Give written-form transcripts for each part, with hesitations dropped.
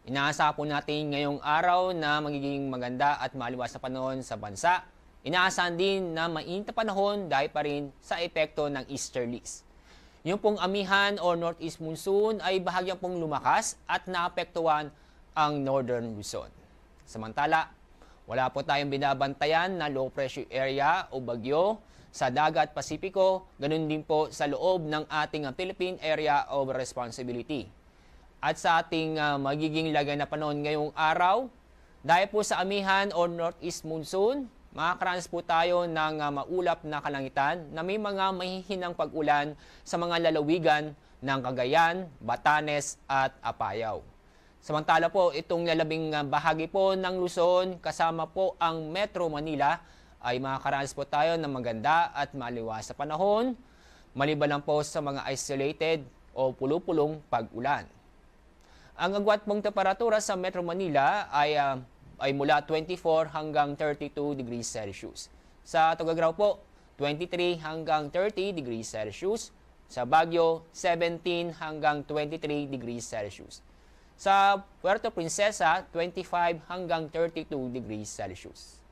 Inaasahan po natin ngayong araw na magiging maganda at maliwas na panahon sa bansa. Inaasahan din na mainit na panahon dahil pa rin sa epekto ng easterlies. Yung pong amihan o northeast monsoon ay bahagyang pong lumakas at naapektuhan ang northern Luzon. Samantala, wala po tayong binabantayan na low pressure area o bagyo sa dagat Pasipiko, ganun din po sa loob ng ating Philippine Area of Responsibility. At sa ating magiging lagay na panahon ngayong araw, dahil po sa amihan o northeast monsoon, makakaranas po tayo ng maulap na kalangitan na may mga mahihinang pag-ulan sa mga lalawigan ng Cagayan, Batanes at Apayao. Samantala po, itong lalabing bahagi po ng Luzon kasama po ang Metro Manila ay makakaranas po tayo ng maganda at maliwas sa panahon, maliban lang po sa mga isolated o pulupulong pag-ulan. Ang agwat pong temperatura sa Metro Manila ay mula 24 hanggang 32 degrees Celsius. Sa Tuguegarao po, 23 hanggang 30 degrees Celsius. Sa Baguio, 17 hanggang 23 degrees Celsius. Sa Puerto Princesa, 25 hanggang 32 degrees Celsius.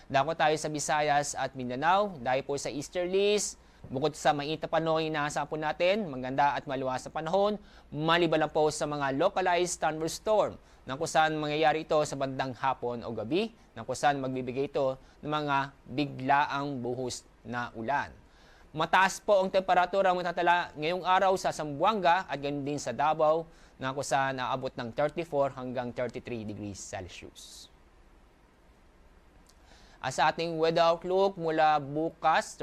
Dako tayo sa Visayas at Mindanao dahil po sa easterlies. Bukod sa mainit na panahon, inaasahan po natin maganda at maliwas na panahon, maliban lang po sa mga localized thunderstorm na kung saan mangyayari ito sa bandang hapon o gabi, na kung saan magbibigay ito ng mga biglaang buhos na ulan. Mataas po ang temperatura matatala ngayong araw sa Zamboanga at ganun din sa Davao na kung saan aabot ng 34 hanggang 33 degrees Celsius. At sa ating weather outlook mula bukas,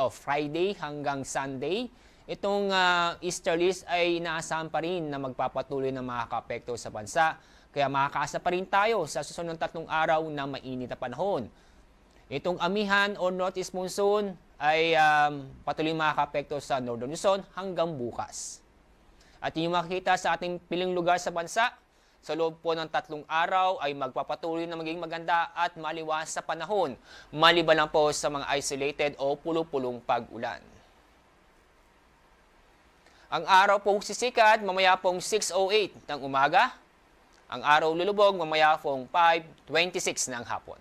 Friday hanggang Sunday, itong easterlies ay inaasahan pa rin na magpapatuloy na makaka-apekto sa bansa. Kaya makakaasa pa rin tayo sa susunod 3 araw na mainit na panahon. Itong amihan o northeast monsoon ay patuloy makaka-apekto sa northern Luzon hanggang bukas. At yung makikita sa ating piling lugar sa bansa, sa loob po ng 3 araw ay magpapatuloy na maging maganda at maliwas sa panahon, maliban lang po sa mga isolated o pulupulong pag-ulan. Ang araw pong sisikat mamaya pong 6:08 ng umaga. Ang araw lulubog mamaya pong 5:26 ng hapon.